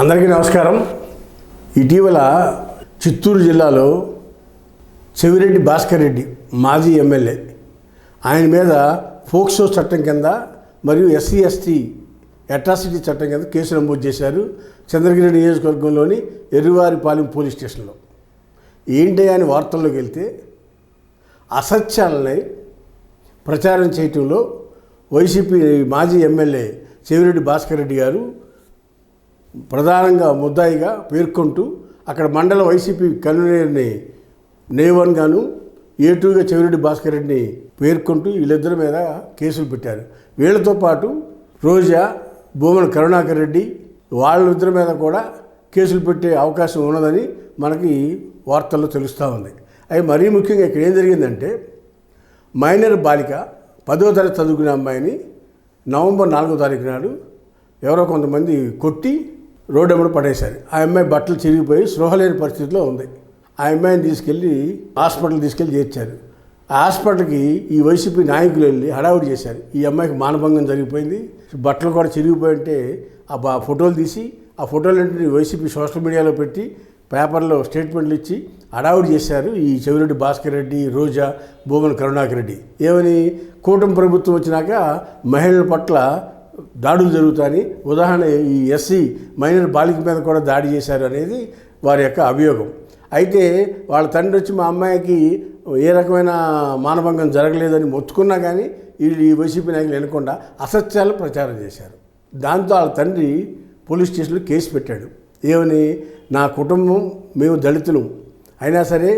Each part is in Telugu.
అందరికీ నమస్కారం. ఇటీవల చిత్తూరు జిల్లాలో చెవిరెడ్డి భాస్కర్ రెడ్డి మాజీ ఎమ్మెల్యే ఆయన మీద ఫోక్సో చట్టం కింద మరియు ఎస్సీ ఎస్టీ అట్రాసిటీ చట్టం కింద కేసు నమోదు చేశారు చంద్రగిరి నియోజకవర్గంలోని ఎర్రివారిపాలెం పోలీస్ స్టేషన్లో. ఏంటి అని వార్తల్లోకి వెళ్తే అసత్యాలని ప్రచారం చేయటంలో వైసీపీ మాజీ ఎమ్మెల్యే చెవిరెడ్డి భాస్కర్ రెడ్డి గారు ప్రధానంగా ముద్దాయిగా పేర్కొంటూ అక్కడ మండల వైసీపీ కన్వీనర్ని నేవన్ గాను A2గా చెవిరెడ్డి భాస్కర్ రెడ్డిని పేర్కొంటూ వీళ్ళిద్దరి మీద కేసులు పెట్టారు. వీళ్ళతో పాటు రోజా, భూమన కరుణాకర్ రెడ్డి వాళ్ళిద్దరి మీద కూడా కేసులు పెట్టే అవకాశం ఉన్నదని మనకి వార్తల్లో తెలుస్తూ ఉంది. అవి మరీ ముఖ్యంగా ఇక్కడ ఏం జరిగిందంటే మైనర్ బాలిక 10వ తరగతి చదువుకునే అమ్మాయిని నవంబర్ 4వ తారీఖు నాడు ఎవరో కొంతమంది కొట్టి రోడ్డు ఎమ్మడ పడేశారు. ఆ అమ్మాయి బట్టలు చిరిగిపోయి స్పృహలేని పరిస్థితిలో ఉంది. ఆ అమ్మాయిని తీసుకెళ్ళి హాస్పిటల్ తీసుకెళ్ళి చేర్చారు. ఆ హాస్పిటల్కి ఈ వైసీపీ నాయకులు వెళ్ళి హడావుడి చేశారు. ఈ అమ్మాయికి మానభంగం జరిగిపోయింది, బట్టలు కూడా చిరిగిపోయి ఉంటే ఆ ఫోటోలు తీసి ఆ ఫోటోలన్నింటినీ వైసీపీ సోషల్ మీడియాలో పెట్టి పేపర్లో స్టేట్మెంట్లు ఇచ్చి హడావుడి చేశారు ఈ చెవిరెడ్డి భాస్కర్ రెడ్డి, రోజా, భూమన కరుణాకర్ రెడ్డి. ఏమని కూటమి ప్రభుత్వం వచ్చినాక మహిళల పట్ల దాడులు జరుగుతాయని, ఉదాహరణ ఈ ఎస్సీ మైనర్ బాలిక మీద కూడా దాడి చేశారు అనేది వారి యొక్క అభియోగం. అయితే వాళ్ళ తండ్రి వచ్చి మా అమ్మాయికి ఏ రకమైన మానభంగం జరగలేదని మొత్తుకున్నా కానీ వీళ్ళు ఈ వైసీపీ నాయకులు వినకుండా అసత్యాలు ప్రచారం చేశారు. దాంతో వాళ్ళ తండ్రి పోలీస్ స్టేషన్లో కేసు పెట్టాడు. ఏమని, నా కుటుంబం మేము దళితులు అయినా సరే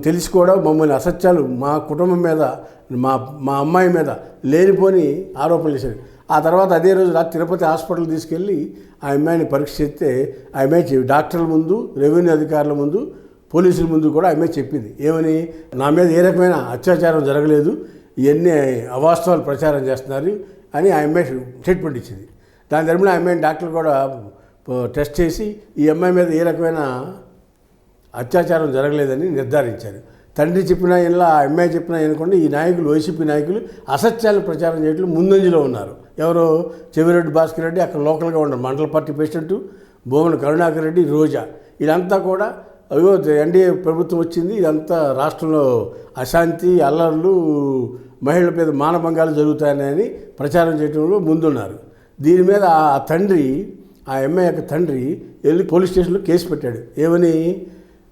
తెలిసి కూడా మమ్మల్ని అసత్యాలు మా కుటుంబం మీద మా అమ్మాయి మీద లేనిపోని ఆరోపణలు చేశారు. ఆ తర్వాత అదే రోజు రాత్రి తిరుపతి హాస్పిటల్ తీసుకెళ్ళి ఆ అమ్మాయిని పరీక్ష చేస్తే ఆ అమ్మాయి డాక్టర్ల ముందు, రెవెన్యూ అధికారుల ముందు, పోలీసుల ముందు కూడా ఆ అమ్మాయి చెప్పింది. ఏమని, నా మీద ఏ రకమైన అత్యాచారం జరగలేదు, ఇవన్నీ అవాస్తవాలు ప్రచారం చేస్తున్నారు అని ఆ అమ్మాయి స్టేట్మెంట్ ఇచ్చింది. దాని తరపున ఆ అమ్మాయిని డాక్టర్లు కూడా టెస్ట్ చేసి ఈ అమ్మాయి మీద ఏ రకమైన అత్యాచారం జరగలేదని నిర్ధారించారు. తండ్రి చెప్పినా ఇలా, ఆ అమ్మాయి చెప్పినా వినకుండా ఈ నాయకులు, వైసీపీ నాయకులు అసత్యాలు ప్రచారం చేయట్లు ముందంజలో ఉన్నారు. ఎవరో చెవిరెడ్డి భాస్కర్ రెడ్డి, అక్కడ లోకల్గా ఉన్న మండల పార్టీ ప్రెసిడెంట్ భూమన కరుణాకర్ రెడ్డి, రోజా, వీళ్ళంతా కూడా అయ్యో ఎన్డీఏ ప్రభుత్వం వచ్చింది, ఇదంతా రాష్ట్రంలో అశాంతి, అల్లర్లు, మహిళల మీద మానభంగాలు జరుగుతాయని ప్రచారం చేయడంలో ముందున్నారు. దీని మీద ఆ తండ్రి, ఆ అమ్మాయి యొక్క తండ్రి వెళ్ళి పోలీస్ స్టేషన్లో కేసు పెట్టాడు. ఏమని,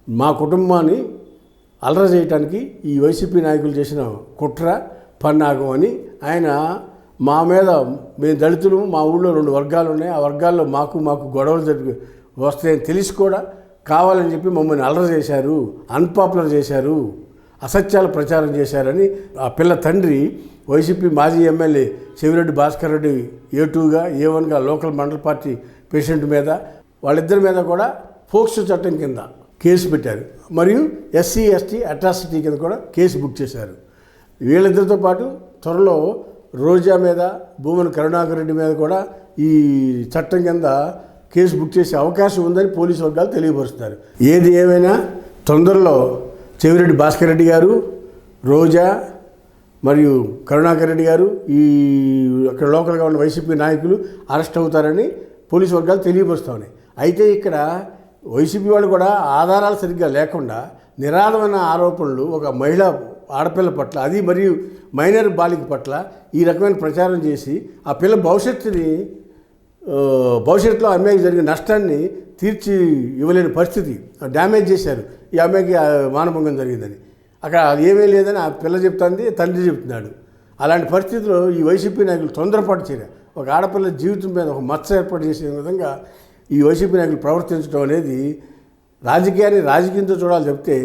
మా కుటుంబాన్ని అల్లర చేయడానికి ఈ వైసీపీ నాయకులు చేసిన కుట్ర పన్నాగం అని ఆయన మా మీద, మేము దళితులు, మా ఊళ్ళో 2 వర్గాలు ఉన్నాయి, ఆ వర్గాల్లో మాకు గొడవలు జరిగి వస్తాయని తెలిసి కూడా కావాలని చెప్పి మమ్మల్ని అల్లర చేశారు, అన్పాపులర్ చేశారు, అసత్యాలు ప్రచారం చేశారని ఆ పిల్ల తండ్రి వైసీపీ మాజీ ఎమ్మెల్యే చెవిరెడ్డి భాస్కర్ రెడ్డి A2గా, A1గా లోకల్ మండల పార్టీ ప్రెసిడెంట్ మీద, వాళ్ళిద్దరి మీద కూడా ఫోక్సో చట్టం కింద కేసు పెట్టారు. మరియు ఎస్సీ ఎస్టీ అట్రాసిటీ కింద కూడా కేసు బుక్ చేశారు. వీళ్ళిద్దరితో పాటు త్వరలో రోజా మీద, భూమన కరుణాకర్ రెడ్డి మీద కూడా ఈ చట్టం కింద కేసు బుక్ చేసే అవకాశం ఉందని పోలీసు వర్గాలు తెలియపరుస్తున్నారు. ఏది ఏమైనా తొందరలో చెవిరెడ్డి భాస్కర్ రెడ్డి గారు, రోజా మరియు కరుణాకర్ రెడ్డి గారు, ఈ అక్కడ లోకల్గా ఉన్న వైసీపీ నాయకులు అరెస్ట్ అవుతారని పోలీసు వర్గాలు తెలియపరుస్తూ ఉన్నాయి. అయితే ఇక్కడ వైసీపీ వాళ్ళు కూడా ఆధారాలు సరిగ్గా లేకుండా నిరాధమైన ఆరోపణలు ఒక ఆడపిల్ల పట్ల, అది మరియు మైనర్ బాలిక పట్ల ఈ రకమైన ప్రచారం చేసి ఆ పిల్ల భవిష్యత్తులో అమ్మాయికి జరిగిన నష్టాన్ని తీర్చి ఇవ్వలేని పరిస్థితి, డ్యామేజ్ చేశారు. ఈ అమ్మాయికి మానభంగం జరిగిందని అక్కడ ఏమీ లేదని ఆ పిల్ల చెప్తుంది, తండ్రి చెప్తున్నాడు. అలాంటి పరిస్థితుల్లో ఈ వైసీపీ నాయకులు తొందరపాటు చర్య, ఒక ఆడపిల్ల జీవితం మీద ఒక మచ్చ ఏర్పాటు చేసే విధంగా ఈ వైసీపీ నాయకులు ప్రవర్తించడం అనేది రాజకీయంతో చూడాలి చెప్తే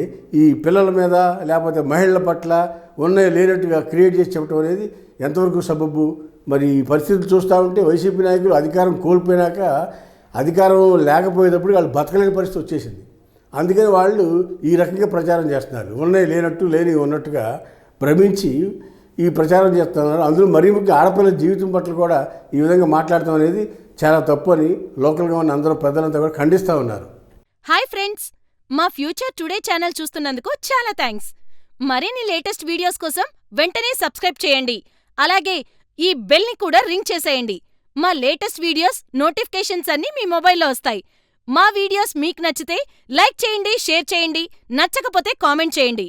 ఈ పిల్లల మీద లేకపోతే మహిళల పట్ల లేనట్టుగా క్రియేట్ చేసి చెప్పడం అనేది ఎంతవరకు సబబు? మరి ఈ పరిస్థితులు చూస్తూ ఉంటే వైసీపీ నాయకులు అధికారం కోల్పోయినాక అధికారం లేకపోయేటప్పుడు వాళ్ళు బతకలేని పరిస్థితి వచ్చేసింది. అందుకని వాళ్ళు ఈ రకంగా ప్రచారం చేస్తున్నారు. లేని ఉన్నట్టుగా భ్రమించి ఈ ప్రచారం చేస్తున్నారు. అందులో మరీ ముఖ్యంగా ఆడపిల్లల జీవితం పట్ల కూడా ఈ విధంగా మాట్లాడటం అనేది చాలా తప్పు అని లోకల్గా ఉన్న అందరూ పెద్దలంతా కూడా ఖండిస్తూ ఉన్నారు. హాయ్ ఫ్రెండ్స్, మా ఫ్యూచర్ టుడే ఛానల్ చూస్తున్నందుకు చాలా థ్యాంక్స్. మరిన్ని లేటెస్ట్ వీడియోస్ కోసం వెంటనే సబ్స్క్రైబ్ చేయండి. అలాగే ఈ బెల్ ని కూడా రింగ్ చేసేయండి. మా లేటెస్ట్ వీడియోస్, నోటిఫికేషన్స్ అన్నీ మీ మొబైల్లో వస్తాయి. మా వీడియోస్ మీకు నచ్చితే లైక్ చేయండి, షేర్ చేయండి, నచ్చకపోతే కామెంట్ చేయండి.